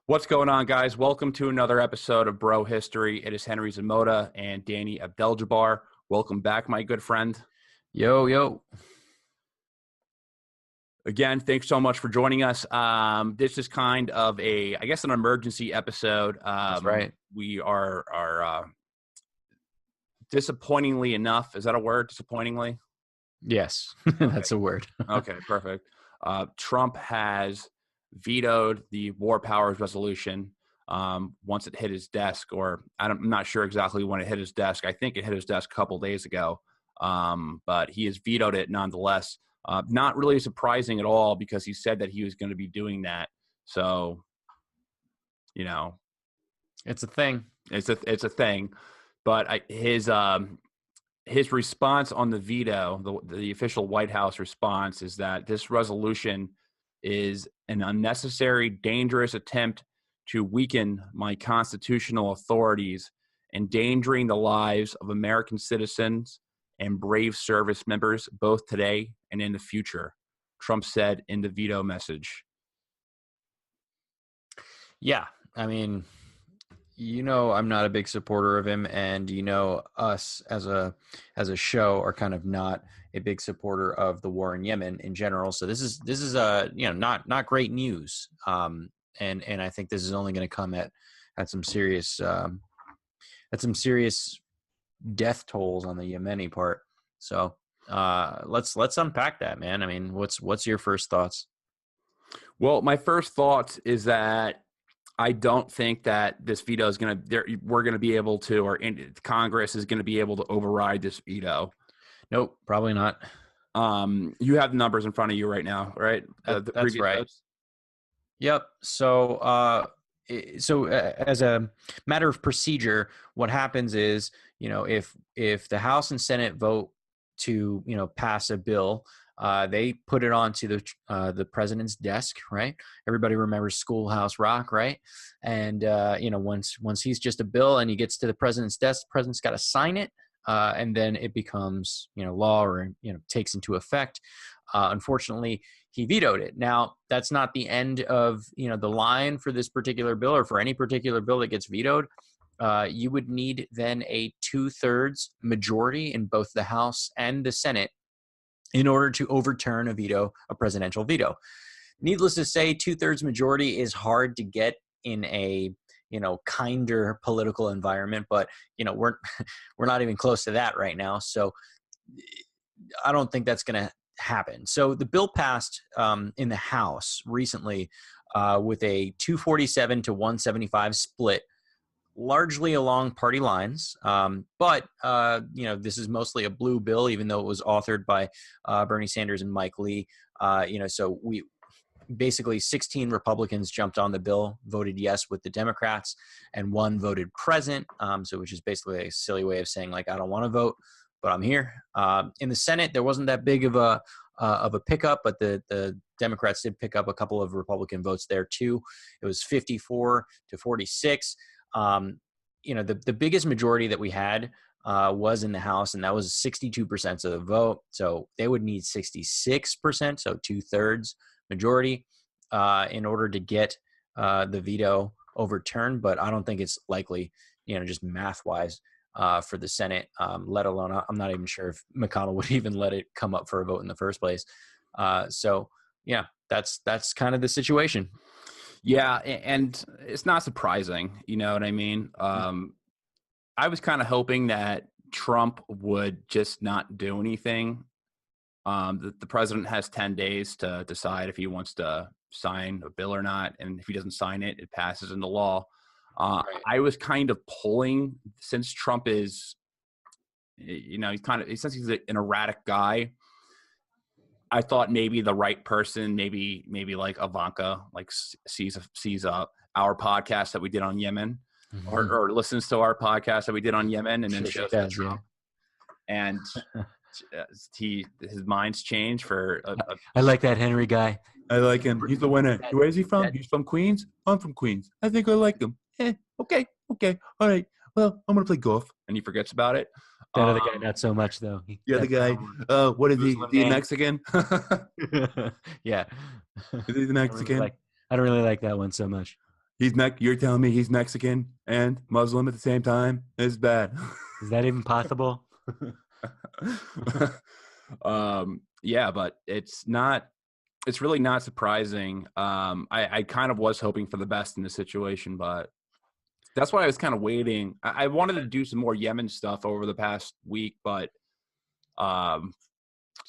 What's going on, guys? Welcome to another episode of Bro History. It is Henry Zamota and Danny Abdeljabbar. Welcome back, my good friend. Yo. Again, thanks so much for joining us. This is kind of an emergency episode. That's right. We are disappointingly enough, is that a word? Disappointingly? Yes, Okay. That's a word. Okay, perfect. Trump has vetoed the war powers resolution once it hit his desk, or I'm not sure exactly when it hit his desk. I think it hit his desk a couple days ago, but he has vetoed it nonetheless. Not really surprising at all because he said that he was going to be doing that. So, It's a thing. It's a thing. But his response on the veto, the official White House response, is that this resolution is an unnecessary, dangerous attempt to weaken my constitutional authorities, endangering the lives of American citizens and brave service members, both today and in the future, Trump said in the veto message. Yeah, I mean, I'm not a big supporter of him, and us as a show are kind of not a big supporter of the war in Yemen in general. So this is not great news. And I think this is only going to come at some serious death tolls on the Yemeni part. So let's unpack that, man. I mean, what's your first thoughts? Well, my first thought is that I don't think that this veto is we're going to be able to, or Congress is going to be able to override this veto. Nope, probably not. You have the numbers in front of you right now, right? That's right. Votes? Yep. So as a matter of procedure, what happens is, if the House and Senate vote to, pass a bill, they put it onto the president's desk, right? Everybody remembers Schoolhouse Rock, right? And once he's just a bill and he gets to the president's desk, the president's got to sign it, and then it becomes law, or takes into effect. Unfortunately, he vetoed it. Now, that's not the end of the line for this particular bill, or for any particular bill that gets vetoed. You would need then a 2/3 majority in both the House and the Senate in order to overturn a presidential veto. Needless to say, 2/3 majority is hard to get in a kinder political environment, but we're not even close to that right now. So I don't think that's going to happen. So the bill passed in the House recently with a 247 to 175 split, largely along party lines. But this is mostly a blue bill, even though it was authored by Bernie Sanders and Mike Lee. So we basically 16 Republicans jumped on the bill, voted yes with the Democrats, and 1 voted present. Which is basically a silly way of saying, like, I don't want to vote, but I'm here. In the Senate, there wasn't that big of a pickup, but the Democrats did pick up a couple of Republican votes there too. It was 54 to 46. The biggest majority that we had was in the House, and that was 62% of the vote. So they would need 66%, so 2/3 majority, in order to get the veto overturned. But I don't think it's likely, just math-wise, for the Senate, let alone, I'm not even sure if McConnell would even let it come up for a vote in the first place. So yeah, that's kind of the situation. Yeah, and it's not surprising, you know what I mean? I was kind of hoping that Trump would just not do anything. The president has 10 days to decide if he wants to sign a bill or not, and if he doesn't sign it, it passes into law. Right. I was kind of pulling, since Trump is, since he's an erratic guy, I thought maybe the right person, maybe like Ivanka, like sees our podcast that we did on Yemen, mm-hmm. or listens to our podcast that we did on Yemen, and then shows that Trump. And his mind's changed for. I like that Henry guy. I like him. He's the winner. Where is he from? He's from Queens. I'm from Queens. I think I like him. Okay. All right. Well, I'm gonna play golf, and he forgets about it. That other guy, not so much, though. The other guy, what is he? Is he Mexican? Yeah. Is he the Mexican? I don't really like that one so much. You're telling me he's Mexican and Muslim at the same time? It's bad. Is that even possible? Yeah, but it's really not surprising. I kind of was hoping for the best in this situation, but that's why I was kind of waiting. I wanted to do some more Yemen stuff over the past week, but I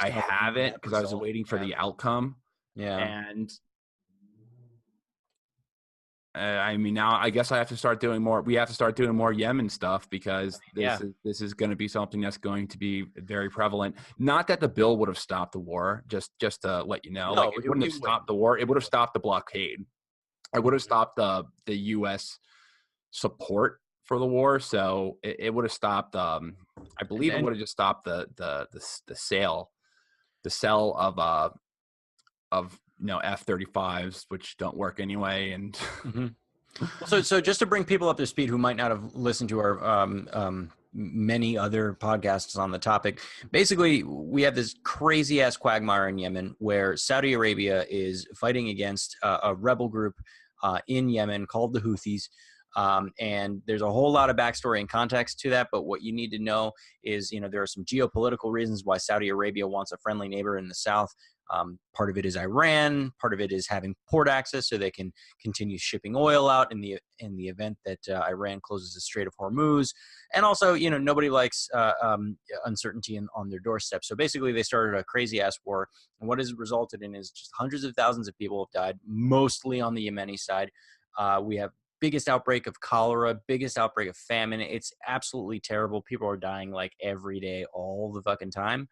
haven't because I was waiting for the outcome. Yeah. And I mean, now I guess I have to start doing more. We have to start doing more Yemen stuff because this is going to be something that's going to be very prevalent. Not that the bill would have stopped the war, just to let you know, like it wouldn't have stopped the war. It would have stopped the blockade. It would have stopped the U.S. support for the war. So it would have stopped. I believe it would have just stopped the sale of F-35s, which don't work anyway. And so just to bring people up to speed who might not have listened to our many other podcasts on the topic, basically we have this crazy ass quagmire in Yemen where Saudi Arabia is fighting against a rebel group in Yemen called the Houthis. And there's a whole lot of backstory and context to that, but what you need to know is, there are some geopolitical reasons why Saudi Arabia wants a friendly neighbor in the south. Part of it is Iran. Part of it is having port access so they can continue shipping oil out in the event that Iran closes the Strait of Hormuz. And also, nobody likes uncertainty on their doorstep. So basically, they started a crazy ass war, and what has resulted in is just hundreds of thousands of people have died, mostly on the Yemeni side. We have biggest outbreak of cholera, biggest outbreak of famine. It's absolutely terrible. People are dying like every day, all the fucking time.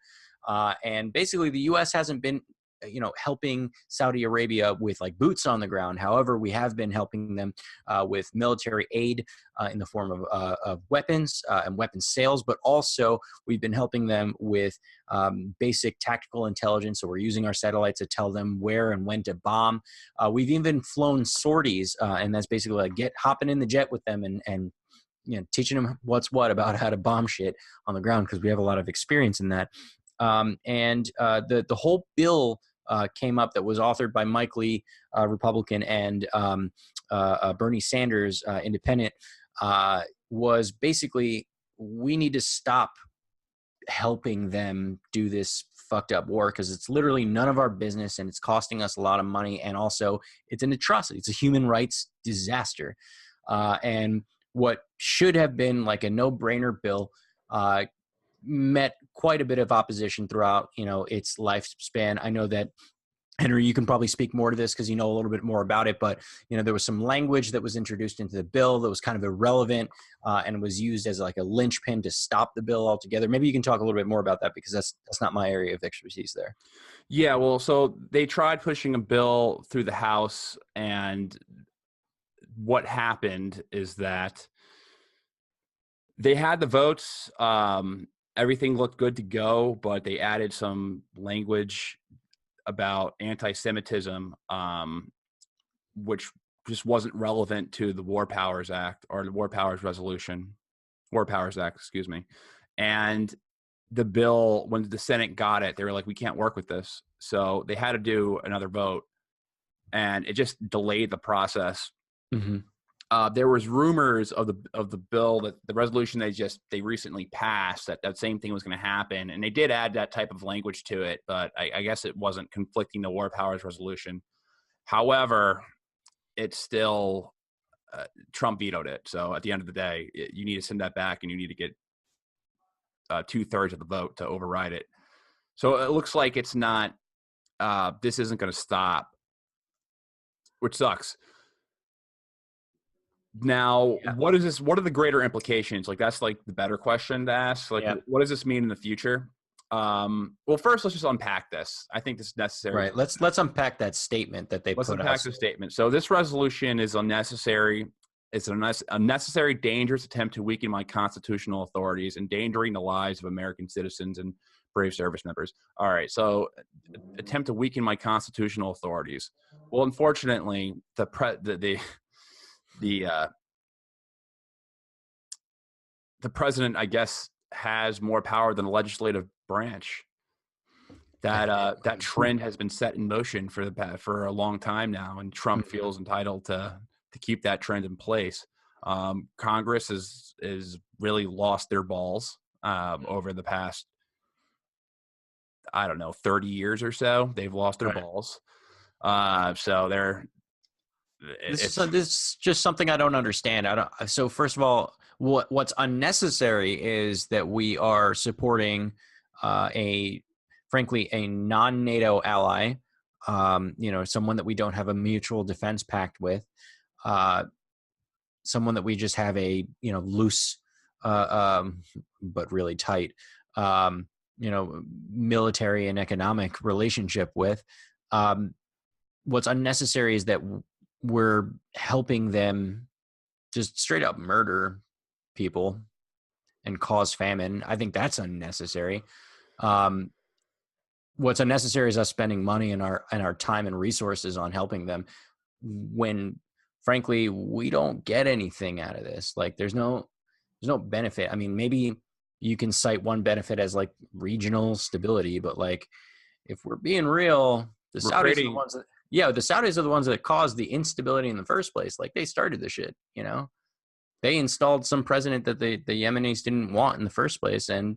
And basically the U.S. hasn't been, helping Saudi Arabia with like boots on the ground. However, we have been helping them with military aid in the form of weapons and weapons sales, but also we've been helping them with basic tactical intelligence. So we're using our satellites to tell them where and when to bomb. We've even flown sorties, and that's basically like hopping in the jet with them and teaching them what's what about how to bomb shit on the ground, because we have a lot of experience in that. And the whole bill came up that was authored by Mike Lee, Republican, and Bernie Sanders, Independent, was basically, we need to stop helping them do this fucked up war because it's literally none of our business and it's costing us a lot of money, and also it's an atrocity. It's a human rights disaster. And what should have been like a no-brainer bill met quite a bit of opposition throughout, its lifespan. I know that, Henry, you can probably speak more to this because you know a little bit more about it, but there was some language that was introduced into the bill that was kind of irrelevant and was used as like a linchpin to stop the bill altogether. Maybe you can talk a little bit more about that because that's not my area of expertise there. Yeah, well, so they tried pushing a bill through the House, and what happened is that they had the votes. Everything looked good to go, but they added some language about anti-Semitism, which just wasn't relevant to the War Powers Act or the War Powers Act, excuse me. And the bill, when the Senate got it, they were like, we can't work with this. So they had to do another vote, and it just delayed the process. Mm-hmm. There was rumors of the bill, that the resolution they recently passed, that same thing was going to happen, and they did add that type of language to it, but I guess it wasn't conflicting the War Powers resolution. However, it's still Trump vetoed it. So at the end of the day, you need to send that back, and you need to get 2/3 of the vote to override it. So it looks like it's not. This isn't going to stop, which sucks. Now, what is this? What are the greater implications? Like, that's like the better question to ask. Like, what does this mean in the future? Well, first, let's just unpack this. I think this is necessary. Right. Let's unpack that statement that they put out. Let's unpack the statement. So this resolution is unnecessary. It's an unnecessary, dangerous attempt to weaken my constitutional authorities, endangering the lives of American citizens and brave service members. All right. So, attempt to weaken my constitutional authorities. Well, unfortunately, the president, I guess, has more power than the legislative branch. That trend has been set in motion for a long time now, and Trump feels entitled to to keep that trend in place. Congress is really lost their balls over the past, I don't know, 30 years or so. They've lost their Right. balls. So This is just something I don't understand. So first of all, what's unnecessary is that we are supporting frankly, a non-NATO ally, someone that we don't have a mutual defense pact with, someone that we just have a, loose, but really tight, military and economic relationship with. What's unnecessary is that we're helping them just straight up murder people and cause famine. I think that's unnecessary. What's unnecessary is us spending money and our time and resources on helping them when, frankly, we don't get anything out of this. Like there's no benefit. I mean, maybe you can cite one benefit as like regional stability, but like if we're being real, the Saudis are the ones that, the Saudis are the ones that caused the instability in the first place. Like they started the shit, they installed some president that the Yemenis didn't want in the first place, and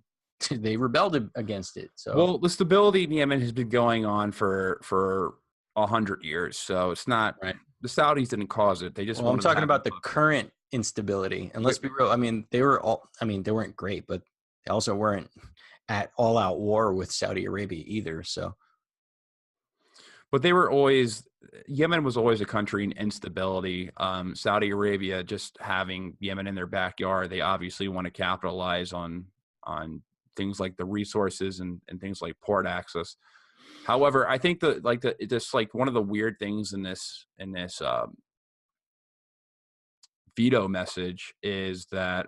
they rebelled against it. So, well, the stability in Yemen has been going on for 100 years. So it's not right. The Saudis didn't cause it. They just. Well, I'm talking about the current instability. And let's be real. I mean, they weren't great, but they also weren't at all out war with Saudi Arabia either. So. But Yemen was always a country in instability. Saudi Arabia just having Yemen in their backyard, they obviously want to capitalize on things like the resources and things like port access. However, I think just like one of the weird things in this veto message is that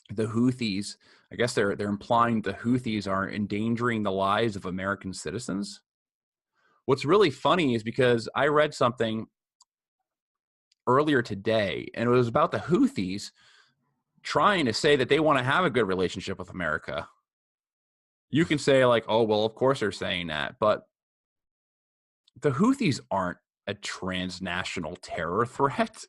the Houthis, I guess they're implying the Houthis are endangering the lives of American citizens. What's really funny is because I read something earlier today, and it was about the Houthis trying to say that they want to have a good relationship with America. You can say like, oh, well, of course they're saying that, but the Houthis aren't a transnational terror threat.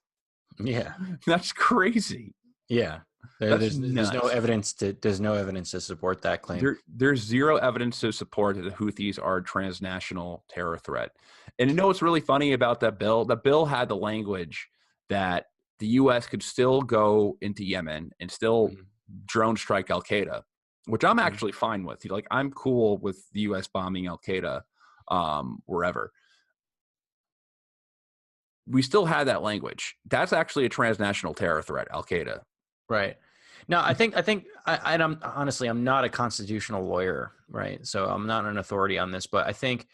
Yeah. That's crazy. Yeah. There's no evidence to support that claim. There's zero evidence to support that the Houthis are a transnational terror threat. And you know what's really funny about that bill? The bill had the language that the U.S. could still go into Yemen and still drone strike Al Qaeda, which I'm actually fine with. Like I'm cool with the U.S. bombing Al Qaeda wherever. We still had that language. That's actually a transnational terror threat, Al Qaeda. Right. No, I think I'm honestly, I'm not a constitutional lawyer, right? So I'm not an authority on this, but I think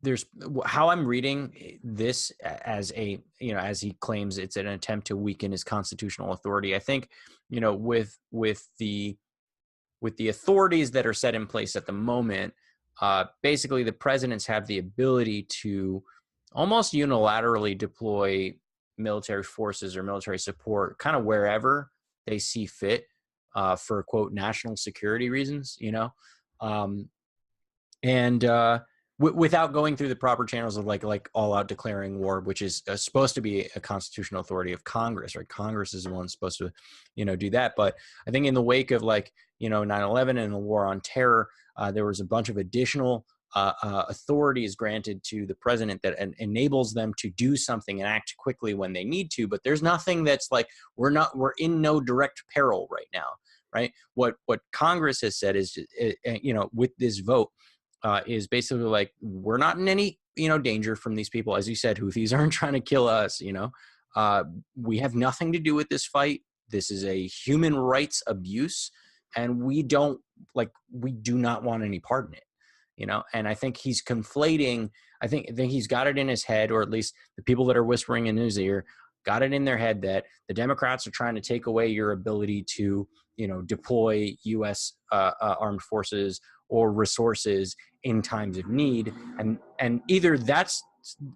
there's how I'm reading this as as he claims it's an attempt to weaken his constitutional authority. I think, with the authorities that are set in place at the moment, basically the presidents have the ability to almost unilaterally deploy military forces or military support kind of wherever they see fit for quote national security reasons, without going through the proper channels of like all out declaring war, which is supposed to be a constitutional authority of Congress, right? Congress is the one supposed to, do that. But I think in the wake of 9/11 and the war on terror, there was a bunch of additional authorities granted to the president that enables them to do something and act quickly when they need to. But there's nothing that's like, we're in no direct peril right now, right? What Congress has said is, with this vote, is basically like, we're not in any, danger from these people. As you said, Houthis aren't trying to kill us, we have nothing to do with this fight. This is a human rights abuse, and we do not want any part in it. And I think he's conflating. I think he's got it in his head, or at least the people that are whispering in his ear got it in their head, that the Democrats are trying to take away your ability to, deploy U.S. Armed forces or resources in times of need. And either that's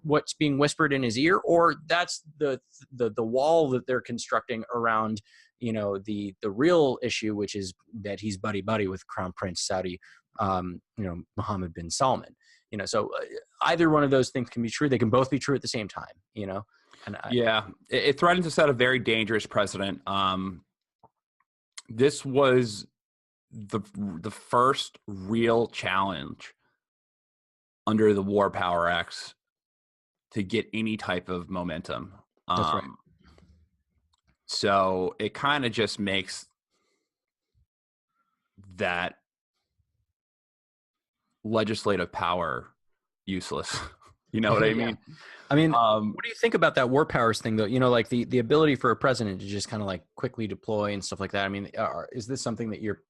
what's being whispered in his ear, or that's the wall that they're constructing around, the real issue, which is that he's buddy with Crown Prince Saudi, Mohammed bin Salman. So either one of those things can be true. They can both be true at the same time. And Yeah, it threatened to set a very dangerous precedent. This was the first real challenge under the War Power Acts to get any type of momentum. that's right. So it kind of just makes that legislative power useless. You know what I mean? I mean, what do you think about that war powers thing, though? You know, like the ability for a president to just kind of like quickly deploy and stuff like that. I mean, is this something that you're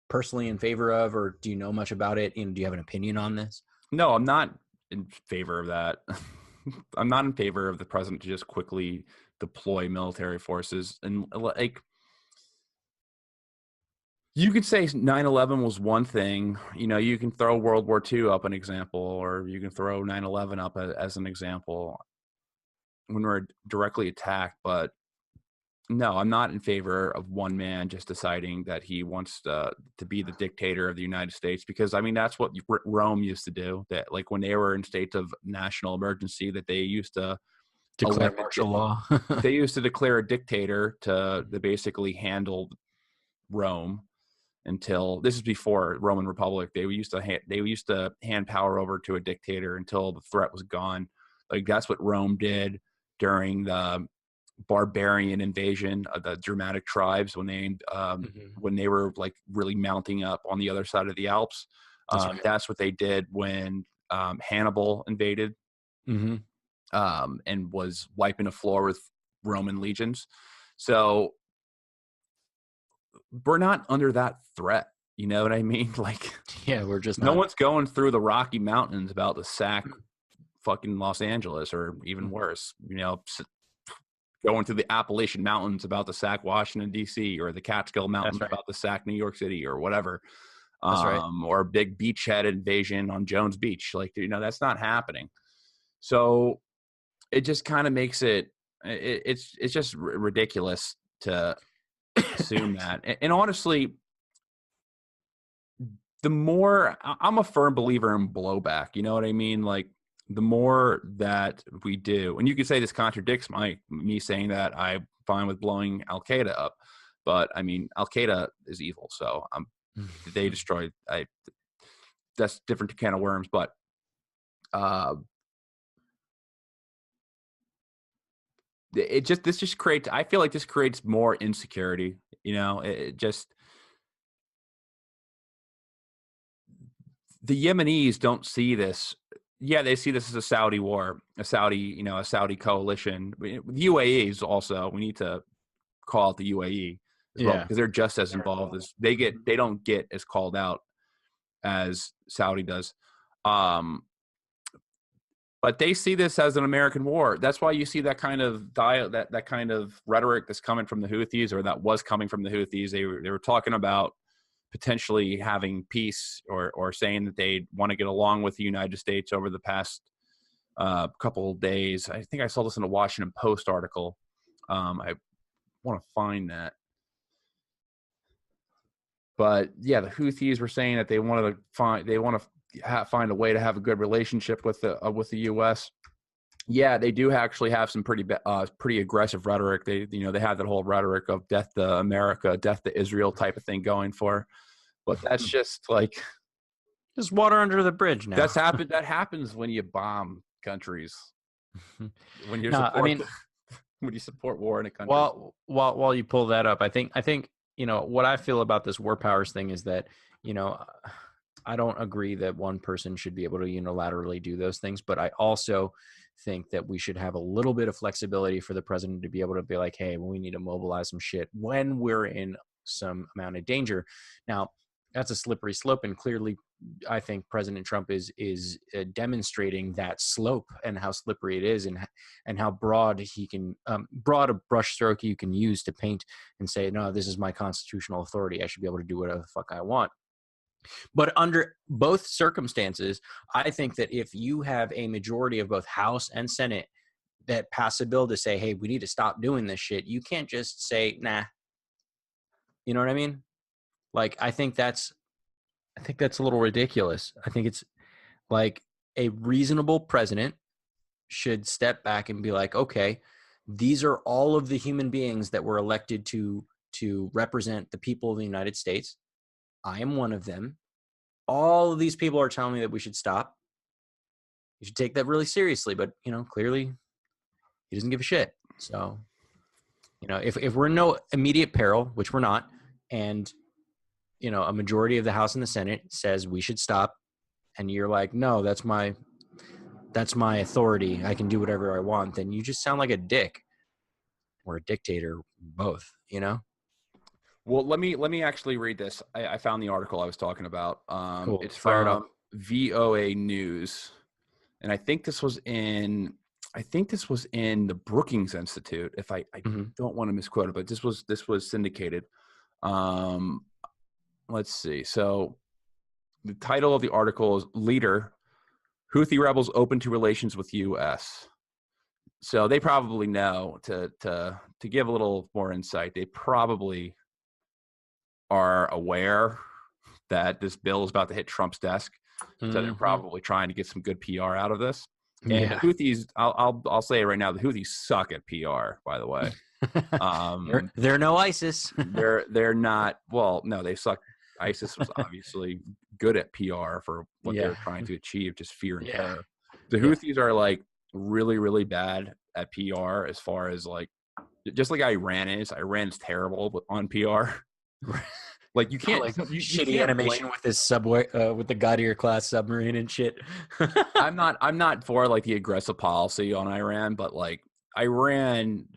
personally in favor of, or do you know much about it? And do you have an opinion on this? No, I'm not in favor of that. I'm not in favor of the president to just quickly deploy military forces. And like, you could say 9/11 was one thing. You know, you can throw World War II up an example, or you can throw 9/11 up as an example when we're directly attacked. But no, I'm not in favor of one man just deciding that he wants to be the dictator of the United States, because I mean that's what Rome used to do. That like when they were in states of national emergency, that they used to Declare martial law. they used to declare a dictator to basically handle Rome until this is before Roman Republic. They used to hand power over to a dictator until the threat was gone. Like that's what Rome did during the barbarian invasion of the Germanic tribes when they were like really mounting up on the other side of the Alps. That's what they did when Hannibal invaded and was wiping the floor with Roman legions. So we're not under that threat. You know what I mean? Like, yeah, we're just no one's going through the Rocky Mountains about to sack fucking Los Angeles, or even worse, you know, going through the Appalachian Mountains about to sack Washington, D.C., or the Catskill Mountains about to sack New York City, or whatever. That's right. Or a big beachhead invasion on Jones Beach. Like, you know, that's not happening. So it just kind of makes it's just ridiculous to assume that. And honestly, the more I'm a firm believer in blowback, you know what I mean? Like the more that we do, and you could say this contradicts me saying that I'm fine with blowing Al Qaeda up, but I mean, Al Qaeda is evil. So they destroyed, that's different can of worms, but this just creates, I feel like this creates more insecurity, you know, the Yemenis don't see this. Yeah, they see this as a Saudi war, a Saudi coalition. The UAEs also, we need to call out the UAE as well, because they're just as involved as they don't get as called out as Saudi does. But they see this as an American war. That's why you see that kind of that kind of rhetoric that's coming from the Houthis, or that was coming from the Houthis. They were talking about potentially having peace, or saying that they want to get along with the United States over the past couple of days. I think I saw this in a Washington Post article. I want to find that. But yeah, the Houthis were saying that they want to find a way to have a good relationship with the U.S. Yeah, they do actually have some pretty aggressive rhetoric. They have that whole rhetoric of death to America, death to Israel type of thing going for. But that's just like just water under the bridge now. That happens when you bomb countries. When you when you support war in a country. While you pull that up, I think you know what I feel about this war powers thing is that, you know, I don't agree that one person should be able to unilaterally do those things, but I also think that we should have a little bit of flexibility for the president to be able to be like, hey, we need to mobilize some shit when we're in some amount of danger. Now, that's a slippery slope, and clearly I think President Trump is demonstrating that slope and how slippery it is, and how broad he can broad a brushstroke you can use to paint and say, no, this is my constitutional authority, I should be able to do whatever the fuck I want. But under both circumstances, I think that if you have a majority of both House and Senate that pass a bill to say, hey, we need to stop doing this shit, you can't just say, nah. You know what I mean? Like, I think that's a little ridiculous. I think it's like a reasonable president should step back and be like, okay, these are all of the human beings that were elected to represent the people of the United States. I am one of them. All of these people are telling me that we should stop. You should take that really seriously, but clearly he doesn't give a shit. So, if we're in no immediate peril, which we're not, and a majority of the House and the Senate says we should stop, and you're like, no, that's my authority, I can do whatever I want, then you just sound like a dick or a dictator, both. Well, let me actually read this. I found the article I was talking about. Cool. It's Fire it up. from VOA News, and I think this was in the Brookings Institute. If I don't want to misquote it, but this was syndicated. Let's see. So the title of the article is "Leader: Houthi Rebels Open to Relations with U.S." So they probably know to give a little more insight. They probably are aware that this bill is about to hit Trump's desk, so they're probably trying to get some good PR out of this. And the Houthis, I'll say it right now, the Houthis suck at PR. By the way, they're no ISIS. they're not. Well, no, they suck. ISIS was obviously good at PR for what they're trying to achieve, just fear and terror. The Houthis are like really, really bad at PR as far as like, just like Iran is. Iran's terrible on PR. Like you can't like you shitty can't animation with this subway with the Gaudier class submarine and shit. I'm not for like the aggressive policy on Iran, but like Iran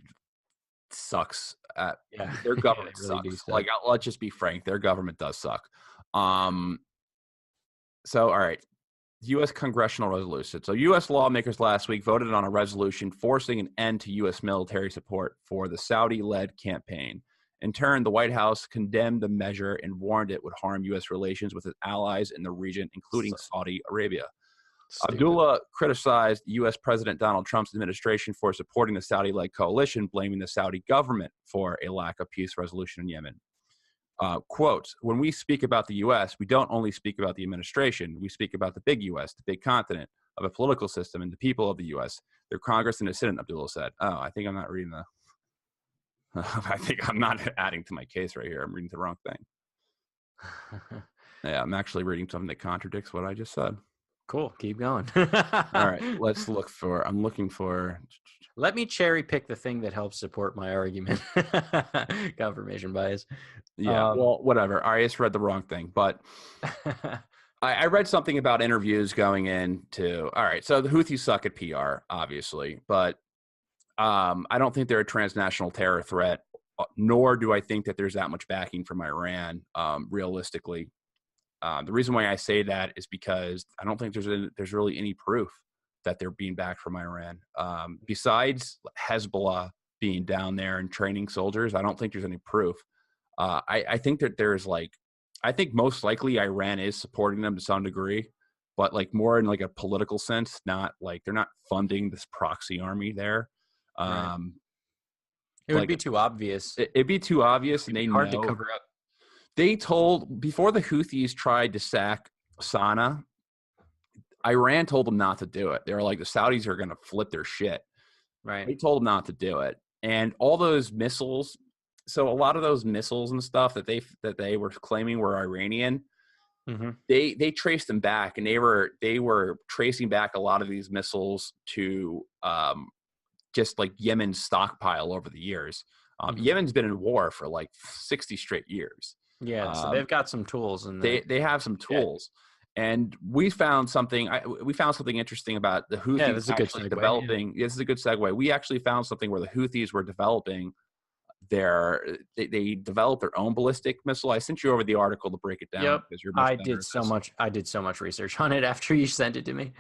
sucks at their government really sucks. Like let's just be frank, their government does suck. So all right. U.S. congressional resolution. So U.S. lawmakers last week voted on a resolution forcing an end to U.S. military support for the Saudi-led campaign. In turn, the White House condemned the measure and warned it would harm U.S. relations with its allies in the region, including Saudi Arabia. Stupid. Abdullah criticized U.S. President Donald Trump's administration for supporting the Saudi-led coalition, blaming the Saudi government for a lack of peace resolution in Yemen. Quote, when we speak about the U.S., we don't only speak about the administration. We speak about the big U.S., the big continent of a political system and the people of the U.S., their Congress and the Senate, Abdullah said. Oh, I think I'm not reading the... I think I'm not adding to my case right here. I'm reading the wrong thing. Yeah, I'm actually reading something that contradicts what I just said. Cool. Keep going. All right. I'm looking for... Let me cherry pick the thing that helps support my argument. Confirmation bias. Yeah, well, whatever. I just read the wrong thing, but I read something about interviews going into... All right, so the Houthis suck at PR, obviously, but I don't think they're a transnational terror threat, nor do I think that there's that much backing from Iran, realistically. The reason why I say that is because I don't think there's really any proof that they're being backed from Iran. Besides Hezbollah being down there and training soldiers, I don't think there's any proof. I think that I think most likely Iran is supporting them to some degree, but like more in like a political sense, not like they're not funding this proxy army there. Right. It would be too obvious. It'd be too obvious, and they hard know. to cover up. They told, before the Houthis tried to sack Sana'a, Iran told them not to do it. They were like, the Saudis are going to flip their shit. Right. They told them not to do it. And all those missiles, so a lot of those missiles and stuff that they were claiming were Iranian, they traced them back, and they were tracing back a lot of these missiles to just like Yemen's stockpile over the years. Yemen's been in war for like 60 straight years. Yeah, so they've got some tools, and they have some tools. And we found something interesting about the Houthis. Yeah, this is a good segue. Developing. This is a good segue. We actually found something where the Houthis were developing they developed their own ballistic missile. I sent you over the article to break it down. Yep. Because you're I did so much research on it after you sent it to me.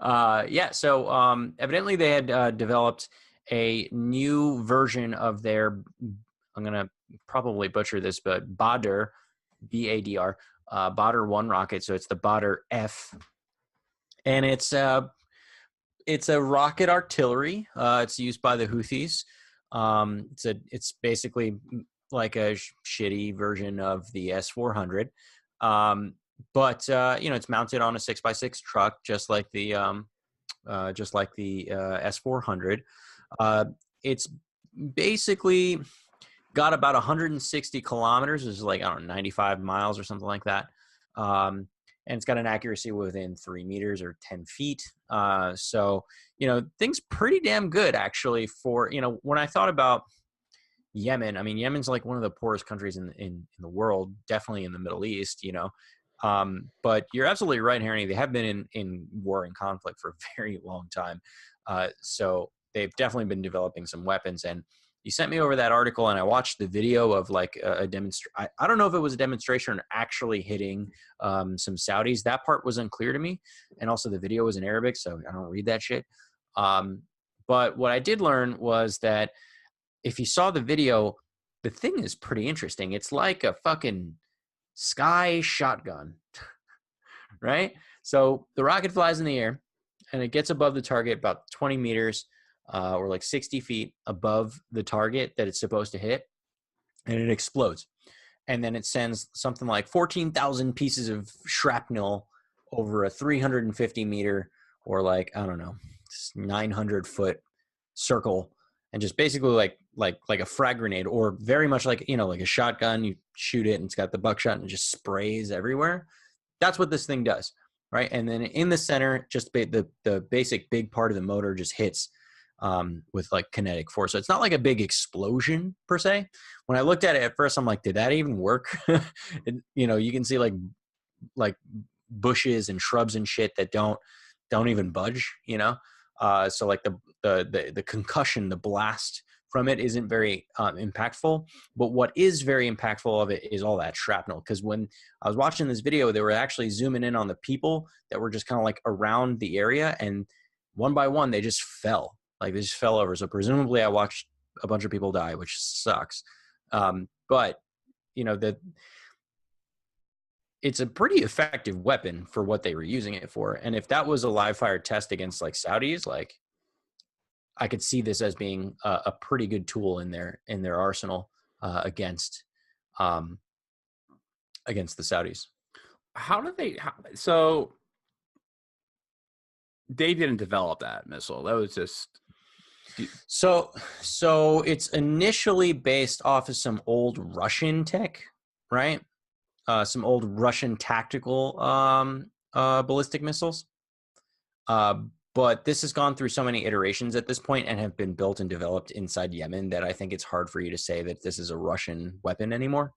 So evidently they had developed a new version of their, I'm going to probably butcher this, but Badr, B-A-D-R, Badr 1 rocket. So it's the Badr F. And it's a rocket artillery. It's used by the Houthis. It's basically like a shitty version of the S-400. But it's mounted on a 6x6 truck, just like the S-400. it's basically got about 160 kilometers, which is like, I don't know, 95 miles or something like that. And it's got an accuracy within 3 meters or 10 feet. So, things pretty damn good actually for, when I thought about Yemen, I mean, Yemen's like one of the poorest countries in the world, definitely in the Middle East, but you're absolutely right, Harry. They have been in war and conflict for a very long time. So they've definitely been developing some weapons. And you sent me over that article, and I watched the video of like a demonstration. I don't know if it was a demonstration or actually hitting some Saudis. That part was unclear to me. And also the video was in Arabic, so I don't read that shit. But what I did learn was that if you saw the video, the thing is pretty interesting. It's like a fucking sky shotgun, right? So the rocket flies in the air and it gets above the target about 20 meters or like 60 feet above the target that it's supposed to hit, and it explodes. And then it sends something like 14,000 pieces of shrapnel over a 350 meter or like, I don't know, 900 foot circle, and just basically like a frag grenade, or very much like, like a shotgun. You shoot it and it's got the buckshot and it just sprays everywhere. That's what this thing does, right? And then in the center, just the basic big part of the motor just hits with like kinetic force. So it's not like a big explosion per se. When I looked at it at first, I'm like, did that even work? You can see like bushes and shrubs and shit that don't even budge, so like the concussion, the blast from it isn't very impactful. But what is very impactful of it is all that shrapnel. Because when I was watching this video, they were actually zooming in on the people that were just kind of like around the area, and one by one they just fell. Like they just fell over. So presumably I watched a bunch of people die, which sucks. But it's a pretty effective weapon for what they were using it for. And if that was a live fire test against like Saudis, like I could see this as being a pretty good tool in their arsenal against the Saudis. So they didn't develop that missile. That was just. So it's initially based off of some old Russian tech, right? Some old Russian tactical ballistic missiles. But this has gone through so many iterations at this point and have been built and developed inside Yemen that I think it's hard for you to say that this is a Russian weapon anymore.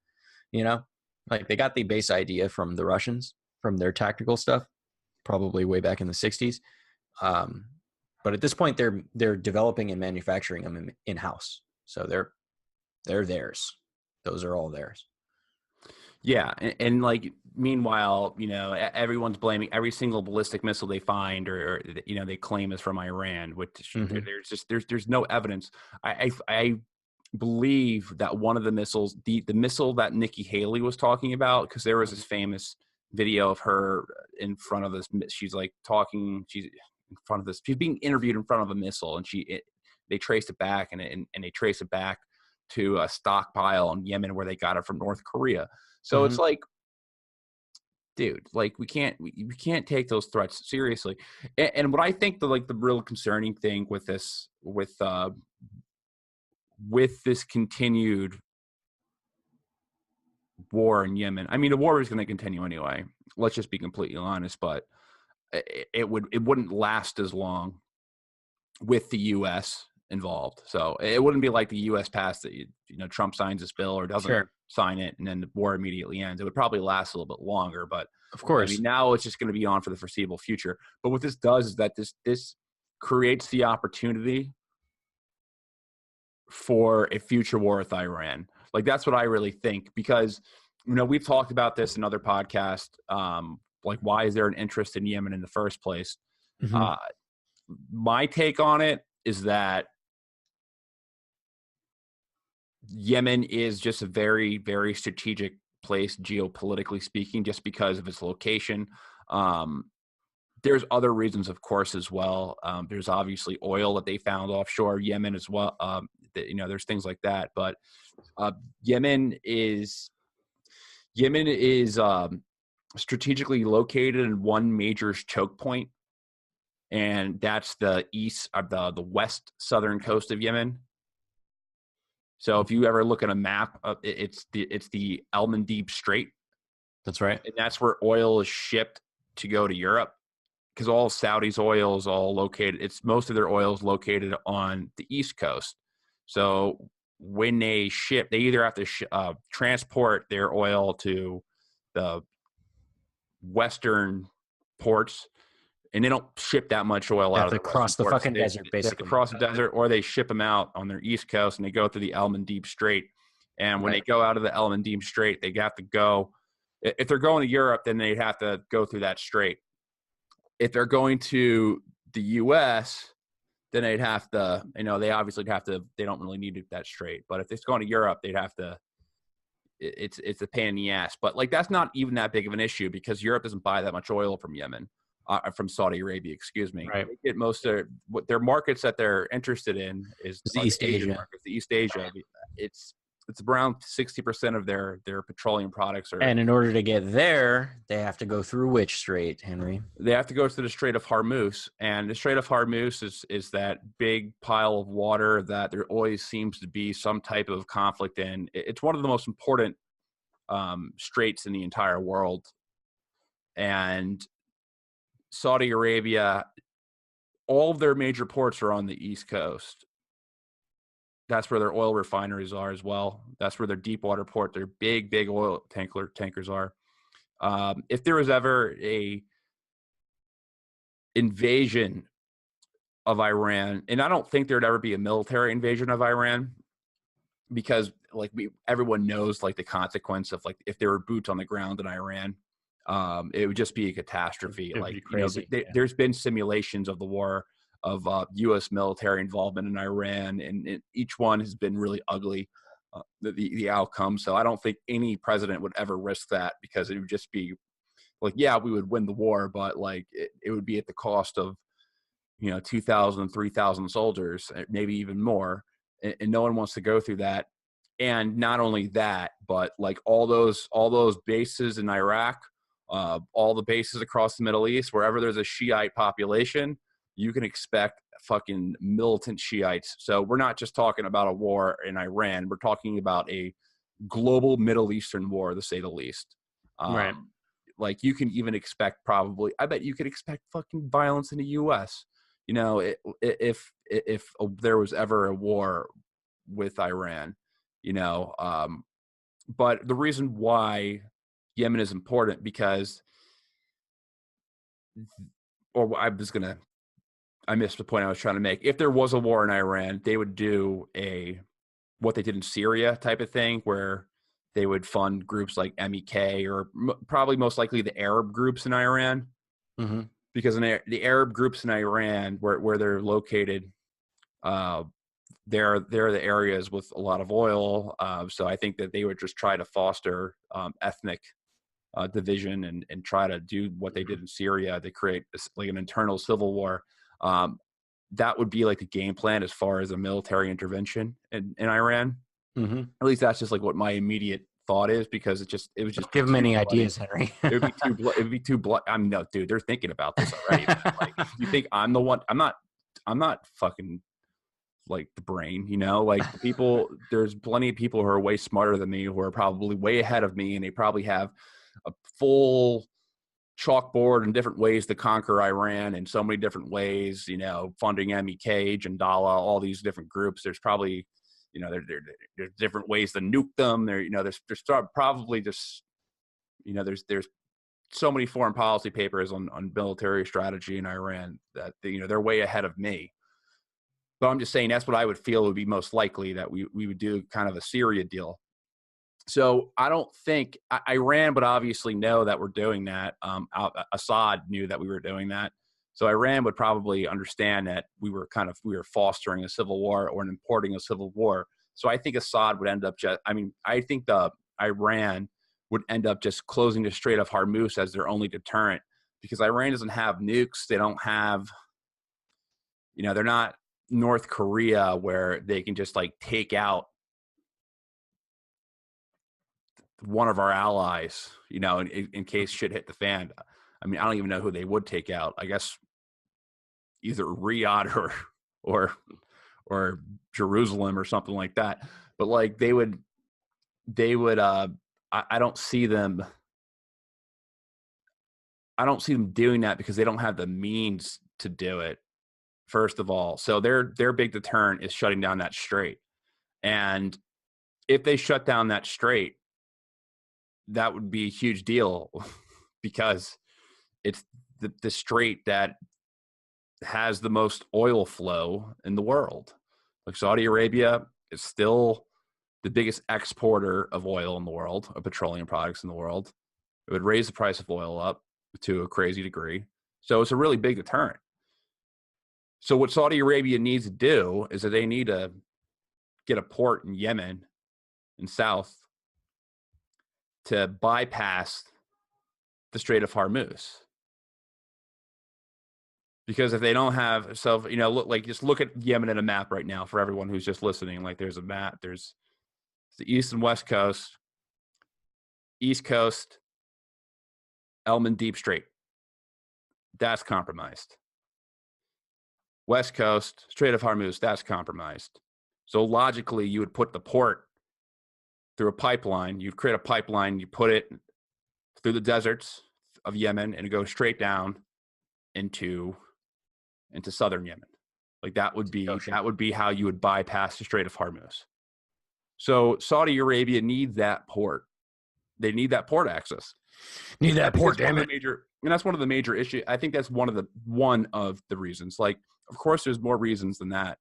Like they got the base idea from the Russians, from their tactical stuff, probably way back in the 60s. But at this point, they're developing and manufacturing them in-house. So they're theirs. Those are all theirs. Yeah, and like meanwhile, everyone's blaming every single ballistic missile they find or they claim is from Iran, which there's no evidence. I believe that one of the missiles, the missile that Nikki Haley was talking about, because there was this famous video of her in front of this. She's like talking. She's in front of this. She's being interviewed in front of a missile, and they traced it back, and they traced it back to a stockpile in Yemen where they got it from North Korea. So it's like, dude, like we can't take those threats seriously. And what I think the real concerning thing with this continued war in Yemen, I mean, the war is going to continue anyway. Let's just be completely honest, but it wouldn't last as long with the U.S. involved. So it wouldn't be like the U.S. passed it, Trump signs this bill or doesn't sign it, and then the war immediately ends. It would probably last a little bit longer, but of course, I mean, now it's just going to be on for the foreseeable future. But what this does is that this creates the opportunity for a future war with Iran. Like that's what I really think, because we've talked about this in other podcasts. Like, why is there an interest in Yemen in the first place? My take on it is that Yemen is just a very, very strategic place, geopolitically speaking, just because of its location. There's other reasons, of course, as well. There's obviously oil that they found offshore Yemen as well. There's things like that. But Yemen is strategically located in one major choke point, and that's the west southern coast of Yemen. So if you ever look at a map, it's the Deep Strait, That's right. and that's where oil is shipped to go to Europe. Because all Saudi's oil is all located. It's most of their oil is located on the East Coast. So when they ship, they either have to transport their oil to the Western ports, and they don't ship that much oil They out have of to the Western cross the ports. fucking desert, They have to basically. cross the desert, or they ship them out on their East Coast, and they go through the Deep Strait. And when they go out of the Deep Strait, they have to go. If they're going to Europe, then they'd have to go through that strait. If they're going to the U.S., then they'd have to, they obviously have to, they don't really need it that straight. But if it's going to Europe, they'd have to, it's a pain in the ass. But like, that's not even that big of an issue because Europe doesn't buy that much oil from Yemen, from Saudi Arabia, excuse me. Right. They get most of their markets that they're interested in is the East Asia markets, the East Asia. It's around 60% of their petroleum products are. And in order to get there, they have to go through which strait, Henry? They have to go to the Strait of Hormuz, and the Strait of Hormuz is that big pile of water that there always seems to be some type of conflict in. It's one of the most important straits in the entire world, and Saudi Arabia, all of their major ports are on the East Coast. That's where their oil refineries are as well. That's where their deep water port, their big oil tankers are. If there was ever a invasion of Iran, and I don't think there'd ever be a military invasion of Iran, because like everyone knows like the consequence of like if there were boots on the ground in Iran, it would just be a catastrophe. It'd like be crazy. There's been simulations of the war of U.S. military involvement in Iran, and each one has been really ugly. The outcome. So I don't think any president would ever risk that because it would just be like, yeah, we would win the war, but like it would be at the cost of 2,000, 3,000 soldiers, maybe even more, and no one wants to go through that. And not only that, but like all those bases in Iraq, all the bases across the Middle East, wherever there's a Shiite population, you can expect fucking militant Shiites. So we're not just talking about a war in Iran. We're talking about a global Middle Eastern war, to say the least. Right. Like you can even expect I bet you could expect fucking violence in the U.S. If there was ever a war with Iran, but the reason why Yemen is important because, I missed the point I was trying to make. If there was a war in Iran, they would do what they did in Syria type of thing, where they would fund groups like MEK or probably most likely the Arab groups in Iran. Mm-hmm. Because the Arab groups in Iran, where they're located, they're the areas with a lot of oil. So I think that they would just try to foster ethnic division and try to do what they did in Syria to create like an internal civil war. That would be like the game plan as far as a military intervention in Iran. Mm-hmm. At least that's just like what my immediate thought is, because it was just give them any ideas, Henry. It would be too blood. I mean, no, dude, they're thinking about this already. Like, you think I'm the one? I'm not fucking like the brain, like the people, there's plenty of people who are way smarter than me, who are probably way ahead of me. And they probably have a full chalkboard and different ways to conquer Iran in so many different ways, funding MEK, Jandala, all these different groups. There's probably, there's different ways to nuke them. There's probably just, there's so many foreign policy papers on military strategy in Iran that they're way ahead of me. But I'm just saying that's what I would feel would be most likely, that we would do kind of a Syria deal. So I don't think Iran would obviously know that we're doing that. Assad knew that we were doing that. So Iran would probably understand that we were fostering a civil war or importing a civil war. So I think Assad would end up I think Iran would end up just closing the Strait of Hormuz as their only deterrent, because Iran doesn't have nukes. They don't have, they're not North Korea where they can just like take out one of our allies, in case shit hit the fan. I mean, I don't even know who they would take out. I guess either Riyadh or Jerusalem or something like that. But like they would I don't see them doing that because they don't have the means to do it, first of all. So their big deterrent is shutting down that strait. And if they shut down that strait, that would be a huge deal because it's the strait that has the most oil flow in the world. Like Saudi Arabia is still the biggest exporter of oil in the world, of petroleum products in the world. It would raise the price of oil up to a crazy degree. So it's a really big deterrent. So what Saudi Arabia needs to do is that they need to get a port in Yemen and south to bypass the Strait of Hormuz. Because if they don't have, so, you know, just look at Yemen in a map right now for everyone who's just listening. Like there's a map, there's the east and west coast, east coast, Elman Deep Strait. That's compromised. West coast, Strait of Hormuz, that's compromised. So logically, you would put the port through a pipeline. You'd create a pipeline, you put it through the deserts of Yemen and go straight down into southern Yemen. Like that would be how you would bypass the Strait of Hormuz. So Saudi Arabia needs that port. They need that port access. Need that port, damn it. And that's one of the major issues. I think that's one of the reasons. Like, of course, there's more reasons than that.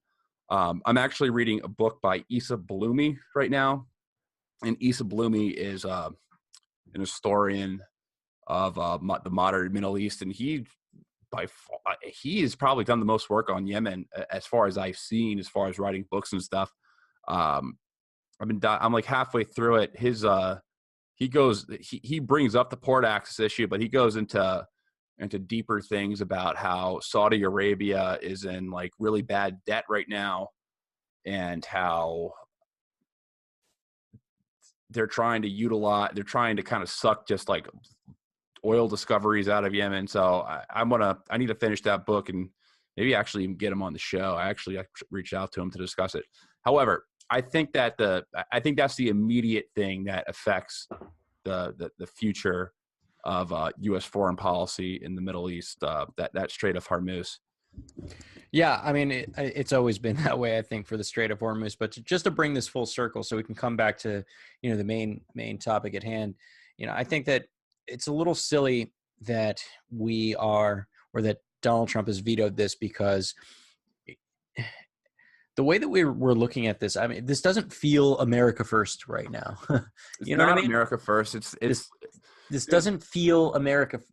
I'm actually reading a book by Issa Bloomy right now, and Issa Bloomy is an historian of the modern Middle East, and he has probably done the most work on Yemen as far as I've seen, as far as writing books and stuff. I'm like halfway through it. He brings up the port access issue, but he goes into deeper things about how Saudi Arabia is in like really bad debt right now, and how they're trying to kind of suck just like oil discoveries out of Yemen. So I need to finish that book and maybe actually even get him on the show. I reached out to him to discuss it. However, I think that's the immediate thing that affects the future of U.S. foreign policy in the Middle East. That Strait of Hormuz. Yeah, I mean, it's always been that way, I think, for the Strait of Hormuz. But just to bring this full circle, so we can come back to, you know, the main topic at hand. You know, I think that it's a little silly that that Donald Trump has vetoed this, because the way that we're looking at this, I mean, this doesn't feel America first right now. You know what I mean? America first. This doesn't feel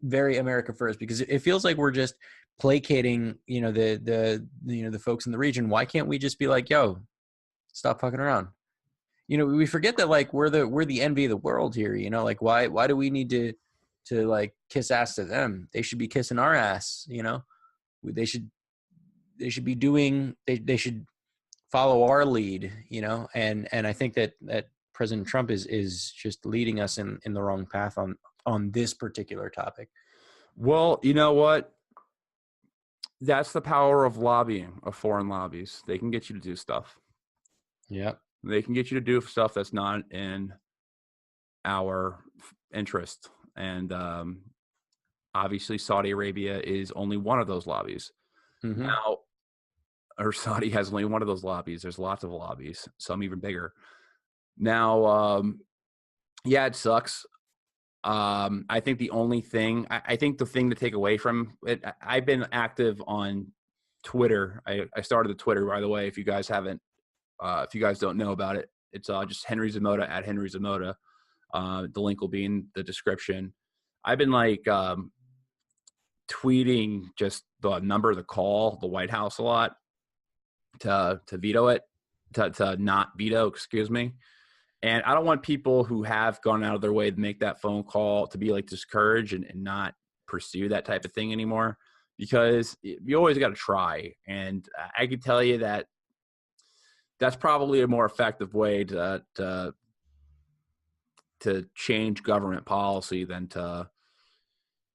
very America first, because it feels like we're just placating, you know, the folks in the region. Why can't we just be like, yo, stop fucking around? You know, we forget that like we're the envy of the world here. You know, like why do we need to like kiss ass to them? They should be kissing our ass. You know, they should be doing. They should follow our lead. You know, and I think that President Trump is just leading us in the wrong path on this particular topic. Well, you know what? That's the power of lobbying, of foreign lobbies. They can get you to do stuff. Yeah. They can get you to do stuff that's not in our interest. And obviously Saudi Arabia is only one of those lobbies. Mm-hmm. Now, or Saudi has only one of those lobbies. There's lots of lobbies, some even bigger. Now, yeah, it sucks. I think the thing to take away from it, I've been active on Twitter. I started the Twitter, by the way, if you guys don't know about it, it's just Henry Zamota at Henry Zamota. The link will be in the description. I've been like tweeting just the number to call the White House a lot to veto it, to not veto, excuse me. And I don't want people who have gone out of their way to make that phone call to be like discouraged and not pursue that type of thing anymore, because you always got to try. And I can tell you that that's probably a more effective way to change government policy than to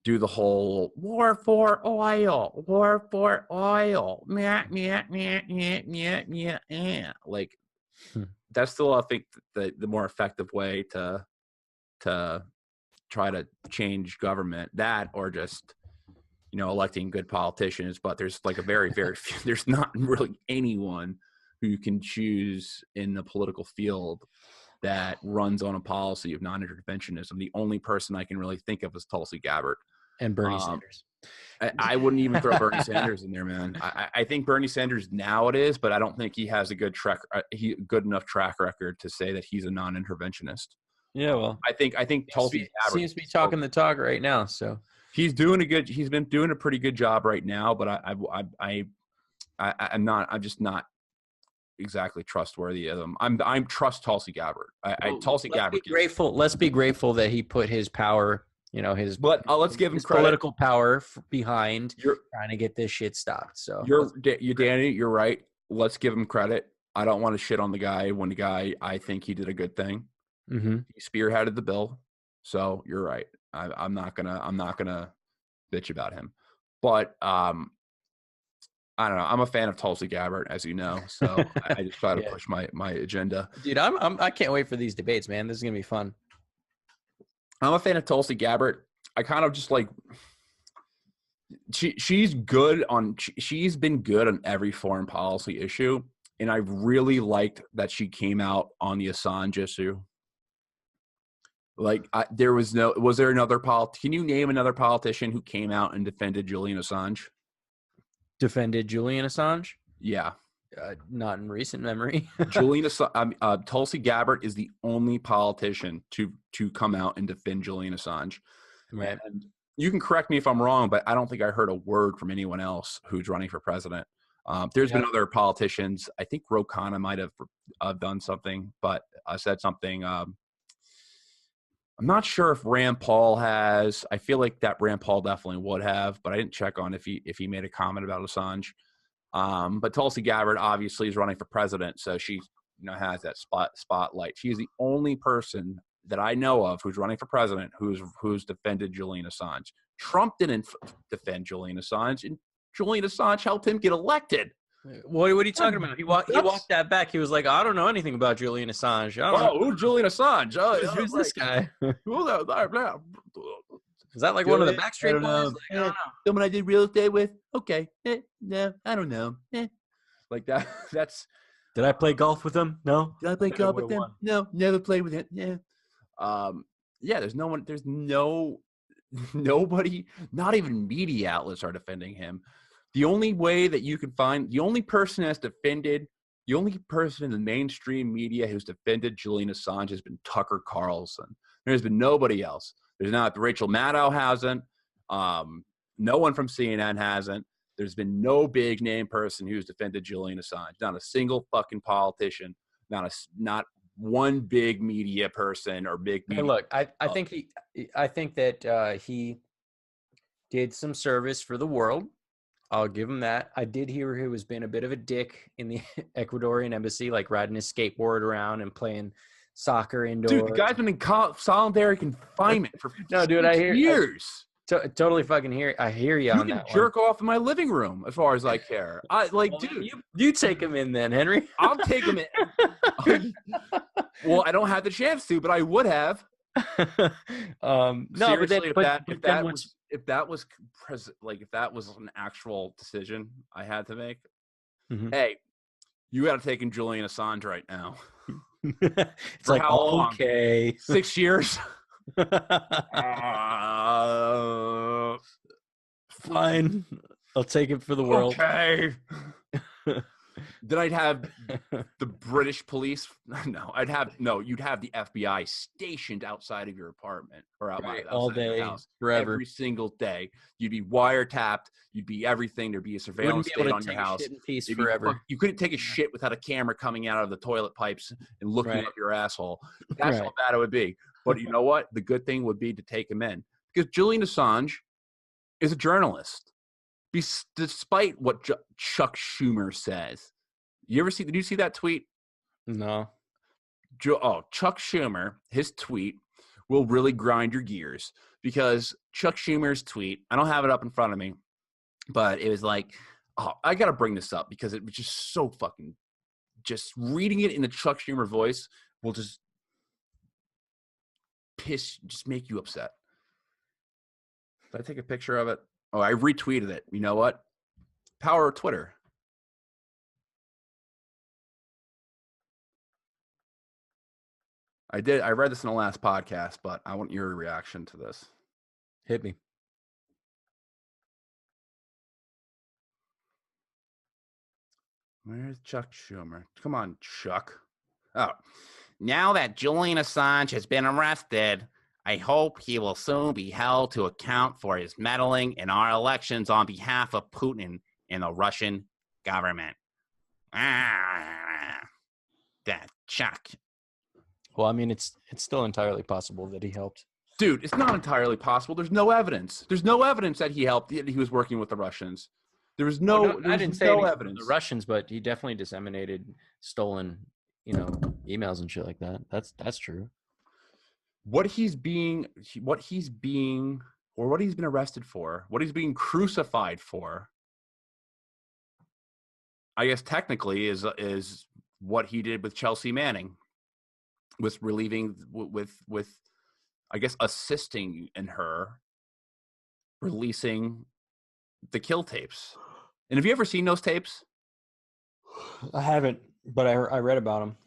do the whole war for oil, meh, meh, meh, meh, meh, meh, meh. Like that's still, I think, the more effective way to try to change government. That, or just, electing good politicians. But there's like a very, very few, there's not really anyone who you can choose in the political field that runs on a policy of non-interventionism. The only person I can really think of is Tulsi Gabbard. And Bernie Sanders. I wouldn't even throw Bernie Sanders in there, man. I think Bernie Sanders now it is, but I don't think he has a good enough track record to say that he's a non-interventionist. Yeah, well, I think Tulsi Gabbard seems to be talking the talk right now. So he's been doing a pretty good job right now, but I'm just not exactly trustworthy of him. I'm trust Tulsi Gabbard. Tulsi Gabbard. Let's be grateful that he put his power, let's give him credit. Political power behind trying to get this shit stopped. So Danny, you're right. Let's give him credit. I don't want to shit on the guy when I think he did a good thing. Mm-hmm. He spearheaded the bill. So you're right. I'm not gonna bitch about him. But I don't know. I'm a fan of Tulsi Gabbard, as you know. So I just try to push my agenda. Dude, I can't wait for these debates, man. This is gonna be fun. I'm a fan of Tulsi Gabbard. I kind of just like she's been good on every foreign policy issue, and I really liked that she came out on the Assange issue. Like was there another can you name another politician who came out and defended Julian Assange? Defended Julian Assange? Yeah. Not in recent memory. Tulsi Gabbard is the only politician to come out and defend Julian Assange. Right. And you can correct me if I'm wrong, but I don't think I heard a word from anyone else who's running for president. There's been other politicians. I think Ro Khanna might have done something, but said something. I'm not sure if Rand Paul has. I feel like that Rand Paul definitely would have, but I didn't check on if he made a comment about Assange. But Tulsi Gabbard obviously is running for president, so she has that spotlight. She's the only person that I know of who's running for president who's defended Julian Assange. Trump didn't defend Julian Assange, and Julian Assange helped him get elected. What are you talking about? He walked that back. He was like, I don't know anything about Julian Assange. Who's Julian Assange? Who's this guy? Is that like one of the Backstreet Boys? Like, I don't know. Someone I did real estate with? Okay. No, I don't know. Like that. That's. Did I play golf with him? No. Did I play golf with him? No, never played with him. Yeah. There's no one. There's nobody. Not even media outlets are defending him. The only way that you can find, the only person in the mainstream media who's defended Julian Assange has been Tucker Carlson. There's been nobody else. There's not. Rachel Maddow hasn't. No one from CNN hasn't. There's been no big name person who's defended Julian Assange. Not a single fucking politician. Not one big media person or big media. Hey, look, I think that he did some service for the world. I'll give him that. I did hear he was being a bit of a dick in the Ecuadorian embassy, like riding his skateboard around and playing soccer indoors. Dude, the guy's been in solitary confinement for years. Totally fucking hear. I hear you on that. You can jerk off in my living room as far as I care. Dude, you take him in then, Henry. I'll take him in. Well, I don't have the chance to, but I would have. Seriously, if that was an actual decision I had to make, hey, you got to take in Julian Assange right now. It's like, okay, 6 years. Fine, I'll take it for the world. Okay. Then I'd have the British police. You'd have the FBI stationed outside of your apartment or outside all day, your house, forever, every single day. You'd be wiretapped. You'd be everything. There'd be a surveillance state on your house. Forever. You couldn't take a shit without a camera coming out of the toilet pipes and looking up your asshole. That's how bad it would be. But you know what? The good thing would be to take him in, because Julian Assange is a journalist. Despite what Chuck Schumer says. Did you see that tweet? No. Chuck Schumer, his tweet will really grind your gears, because Chuck Schumer's tweet, I don't have it up in front of me, but it was like, oh, I got to bring this up because it was just so fucking, just reading it in the Chuck Schumer voice will just make you upset. Did I take a picture of it? Oh, I retweeted it. You know what? Power of Twitter. I did. I read this in the last podcast, but I want your reaction to this. Hit me. Where's Chuck Schumer? Come on, Chuck. Oh, now that Julian Assange has been arrested, I hope he will soon be held to account for his meddling in our elections on behalf of Putin and the Russian government. That Chuck. Well, I mean, it's still entirely possible that he helped. Dude, it's not entirely possible. There's no evidence. There's no evidence that he helped. That he was working with the Russians. There was no. I didn't say evidence. The Russians, but he definitely disseminated stolen, emails and shit like that. That's true. What he's been arrested for, what he's being crucified for, I guess technically is what he did with Chelsea Manning, with relieving with I guess assisting in her releasing the kill tapes. And have you ever seen those tapes? I haven't, but I read about them.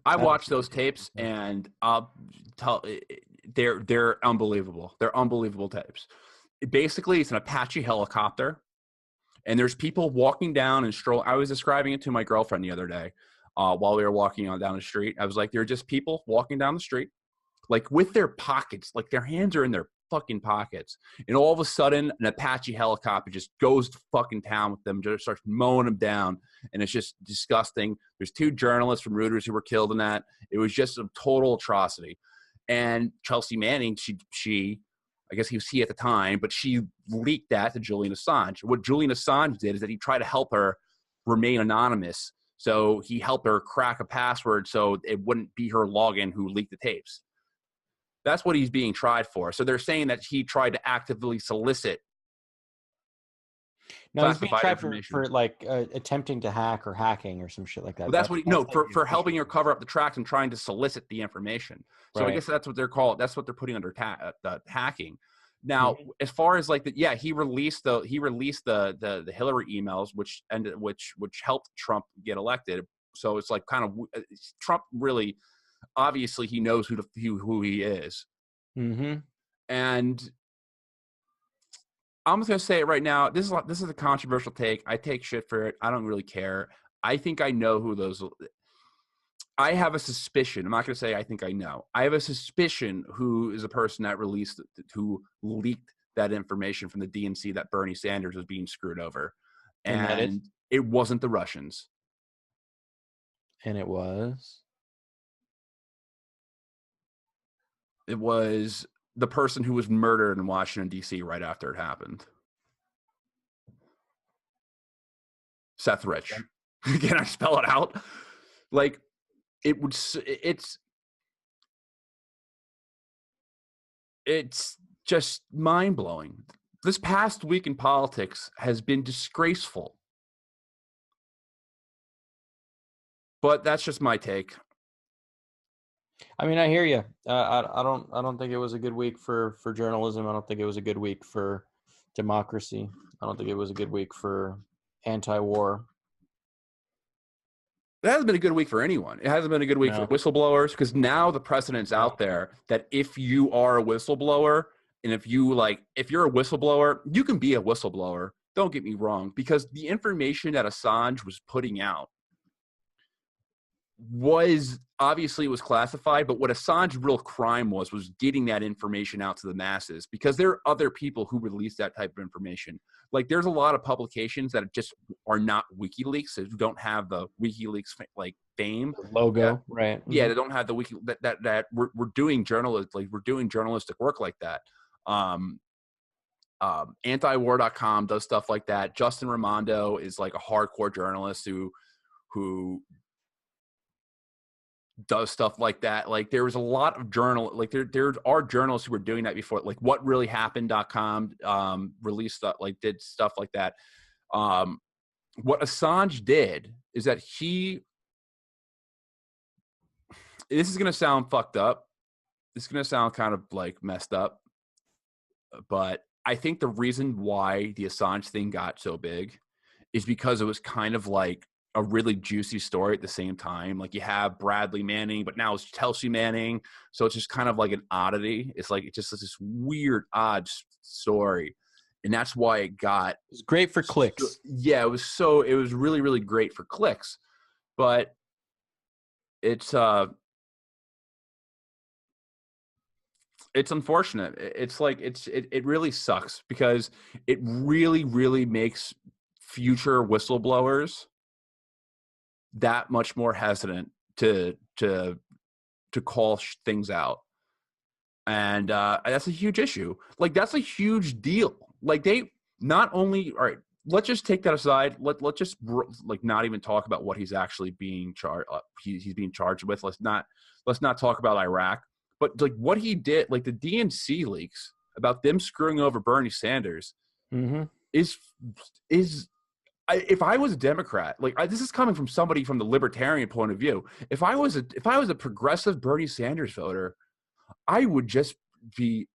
I watched those tapes, and I'll tell, they're unbelievable. They're unbelievable tapes. Basically, it's an Apache helicopter, and there's people walking down and stroll. I was describing it to my girlfriend the other day while we were walking down the street. I was like, there are just people walking down the street, like with their pockets, like their hands are in their fucking pockets. And all of a sudden, an Apache helicopter just goes to fucking town with them, just starts mowing them down. And it's just disgusting. There's 2 journalists from Reuters who were killed in that. It was just a total atrocity. And Chelsea Manning, she I guess he was at the time, but she leaked that to Julian Assange. What Julian Assange did is that he tried to help her remain anonymous. So he helped her crack a password so it wouldn't be her login who leaked the tapes. That's what he's being tried for. So they're saying that he tried to actively solicit. No, he's being tried for like attempting to hack or hacking or some shit like that. Well, that's what for helping her cover up the tracks and trying to solicit the information. So right. I guess that's what they're called. That's what they're putting under hacking. Now, as far as like he released the Hillary emails, which helped Trump get elected. So it's like kind of Trump really. Obviously, he knows who he is. Mm-hmm. And I'm just going to say it right now. This is a controversial take. I take shit for it. I don't really care. I think I know who those – I have a suspicion. I'm not going to say I think I know. I have a suspicion who is a person that who leaked that information from the DNC that Bernie Sanders was being screwed over. And it wasn't the Russians. And it was? It was the person who was murdered in Washington, D.C. right after it happened. Seth Rich. Can I spell it out? Like, it's just mind-blowing. This past week in politics has been disgraceful. But that's just my take. I mean, I hear you. I don't think it was a good week for journalism. I don't think it was a good week for democracy. I don't think it was a good week for anti-war. It hasn't been a good week for anyone. It hasn't been a good week for whistleblowers, because now the precedent's out there that if you are a whistleblower and if you're a whistleblower, you can be a whistleblower. Don't get me wrong, because the information that Assange was putting out was classified, but what Assange's real crime was getting that information out to the masses, because there are other people who release that type of information. Like, there's a lot of publications that just are not WikiLeaks, who don't have the WikiLeaks like fame logo, right? Yeah, they don't have the wiki that we're doing journalistic work like that. Antiwar.com does stuff like that. Justin Raimondo is like a hardcore journalist who does stuff like that. Like there was a lot of like there are journalists who were doing that before, like whatreallyhappened.com released stuff, like did stuff like that. What Assange did is that this is going to sound fucked up. This is going to sound kind of like messed up, but I think the reason why the Assange thing got so big is because it was kind of like a really juicy story at the same time. Like you have Bradley Manning, but now it's Chelsea Manning. So it's just kind of like an oddity. It's like, it's just this weird, odd story. And that's why it got. It was great for clicks. Yeah, it was really, really great for clicks. But it's unfortunate. It's like, it really sucks because it really, really makes future whistleblowers that much more hesitant to call things out. And that's a huge issue. Like that's a huge deal. Like they not only, all right, let's just take that aside. Let's just like not even talk about what he's actually being charged. He's being charged with. Let's not talk about Iraq. But like what he did, like the DNC leaks about them screwing over Bernie Sanders is if I was a Democrat, like this is coming from somebody from the libertarian point of view. If I was a progressive Bernie Sanders voter, I would just be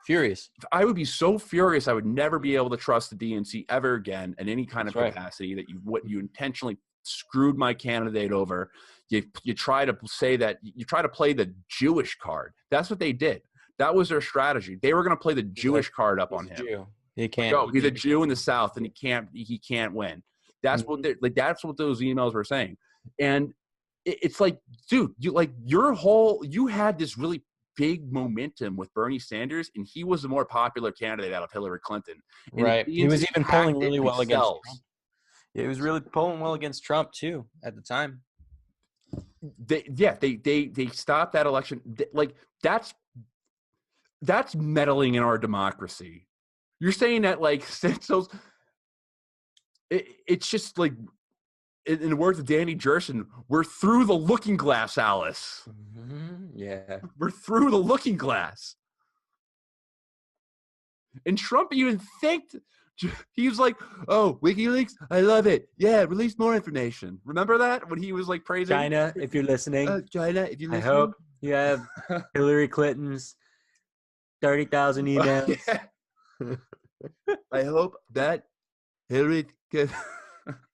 furious. I would be so furious. I would never be able to trust the DNC ever again in any kind of capacity. That you intentionally screwed my candidate over. You try to say that you try to play the Jewish card. That's what they did. That was their strategy. They were going to play the Jewish card up on him. Jew. He can't. No, he's a Jew in the South, and he can't win. That's what that's what those emails were saying. And it's like, dude, you had this really big momentum with Bernie Sanders, and he was the more popular candidate out of Hillary Clinton. And right. He was even polling really well against Trump. Yeah, he was really polling well against Trump too at the time. They stopped that election. Like that's meddling in our democracy. You're saying that like so it's just like, in the words of Danny Jerson, we're through the looking glass, Alice. Yeah. We're through the looking glass. And Trump even thanked, he was like, oh, WikiLeaks, I love it. Yeah, release more information. Remember that? When he was like praising China, if you're listening. China, if you're listening. I hope you have Hillary Clinton's 30,000 emails. I hope that Hillary can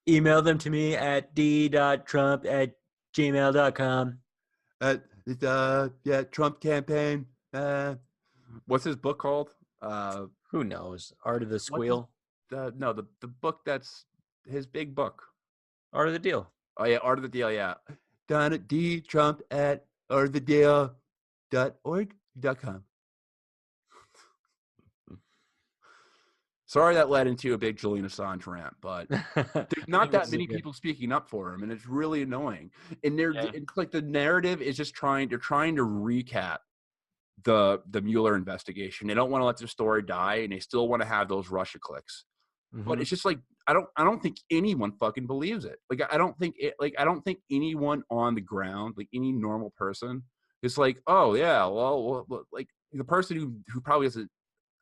email them to me at d.trump@gmail.com. Trump campaign. What's his book called? Who knows? Art of the Squeal? No, the book that's his big book. Art of the Deal. Oh, yeah, Art of the Deal, yeah. Done at dtrump@artofthedeal.org.com. Sorry that led into a big Julian Assange rant, but there's not that many people speaking up for him, and it's really annoying. And it's like the narrative is just they're trying to recap the Mueller investigation. They don't want to let their story die, and they still want to have those Russia clicks. But it's just like I don't think anyone fucking believes it. Like I don't think anyone on the ground, like any normal person, is like, oh yeah, well like the person who probably isn't.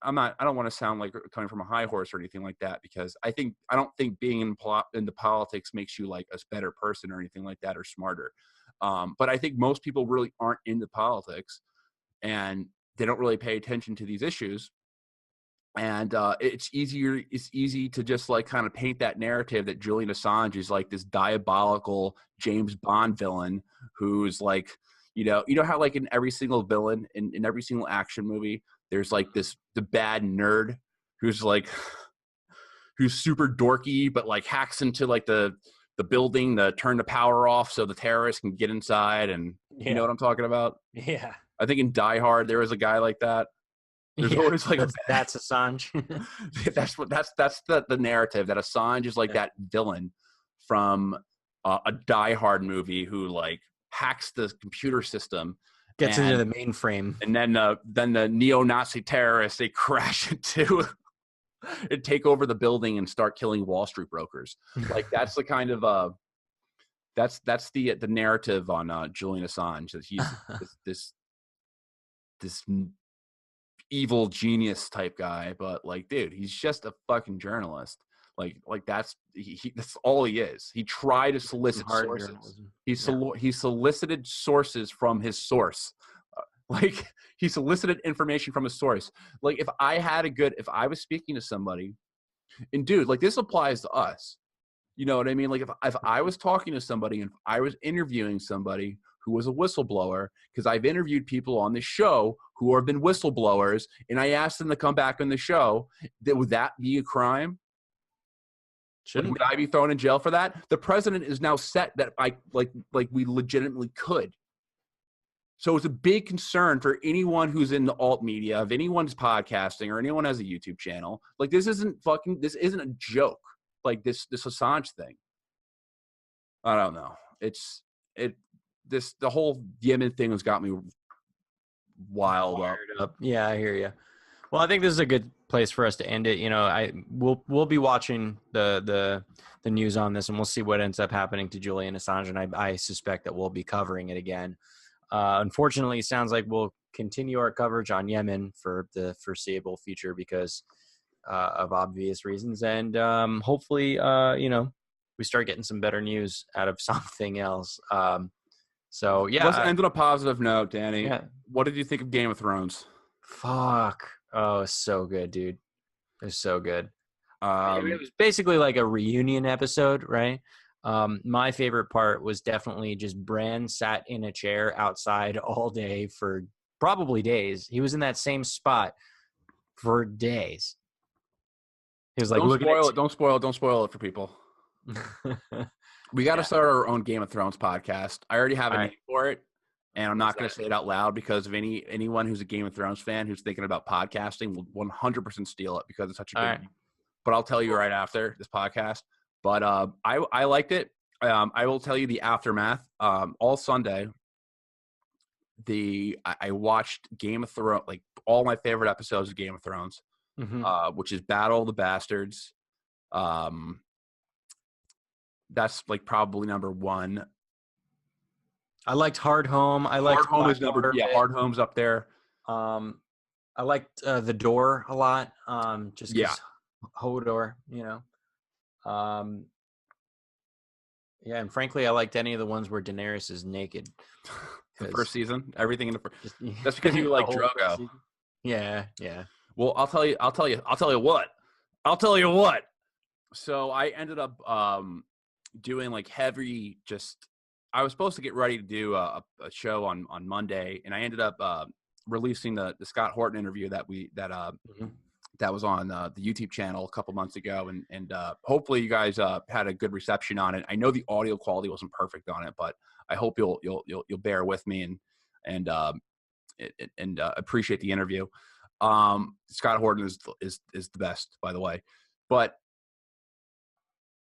I don't want to sound like coming from a high horse or anything like that, because I don't think being in the politics makes you like a better person or anything like that or smarter. But I think most people really aren't into politics, and they don't really pay attention to these issues. And it's easy to just like kind of paint that narrative that Julian Assange is like this diabolical James Bond villain who's like, you know how like in every single villain in every single action movie, there's like the bad nerd who's super dorky, but like hacks into like the building to turn the power off so the terrorists can get inside. And you know what I'm talking about? Yeah. I think in Die Hard, there was a guy like that. There's always like that's Assange. that's the narrative, that Assange is like that villain from a Die Hard movie who like hacks the computer system, gets into the mainframe, and then the neo-Nazi terrorists, they crash into and take over the building and start killing Wall Street brokers. Like that's the kind of That's the narrative on Julian Assange, that he's this evil genius type guy, but like, dude, he's just a fucking journalist. Like that's that's all he is. He tried to solicit sources. He solicited sources from his source. Like, he solicited information from his source. Like, if I was speaking to somebody, and dude, like, this applies to us. You know what I mean? Like, if I was talking to somebody and I was interviewing somebody who was a whistleblower, because I've interviewed people on this show who have been whistleblowers, and I asked them to come back on the show, would that be a crime? Would I be thrown in jail for that? The president is now set that we legitimately could. So it's a big concern for anyone who's in the alt media, if anyone's podcasting or anyone has a YouTube channel. Like, this isn't a joke. Like, this Assange thing. I don't know. The whole Yemen thing has got me wild up. Yeah, I hear you. Well, I think this is a good place for us to end it. You know, we'll be watching the news on this, and we'll see what ends up happening to Julian Assange, and I suspect that we'll be covering it again. Unfortunately, it sounds like we'll continue our coverage on Yemen for the foreseeable future because of obvious reasons, and hopefully, we start getting some better news out of something else. So yeah, let's end on a positive note, Danny. Yeah. What did you think of Game of Thrones? Fuck. Oh, it's so good, dude. It's so good. It was basically like a reunion episode, right? My favorite part was definitely just Bran sat in a chair outside all day for probably days. He was in that same spot for days. He was like, don't spoil it for people. We got to start our own Game of Thrones podcast. I already have a name for it, and I'm not going to say it out loud because of anyone who's a Game of Thrones fan who's thinking about podcasting will 100% steal it because it's such a good name. But I'll tell you right after this podcast. But I liked it. I will tell you the aftermath. All Sunday, I watched Game of Thrones, like all my favorite episodes of Game of Thrones, which is Battle of the Bastards. That's like probably number one. I liked Hard Home. Hard Home's up there. I liked The Door a lot. Just Hodor, yeah, and frankly, I liked any of the ones where Daenerys is naked. The first season, everything in the first. That's because you like Drogo. Yeah. Well, I'll tell you what. So I ended up doing like heavy. I was supposed to get ready to do a show on Monday, and I ended up releasing the Scott Horton interview that was on the YouTube channel a couple months ago, and hopefully you guys had a good reception on it. I know the audio quality wasn't perfect on it, but I hope you'll bear with me and appreciate the interview. Scott Horton is the best, by the way, but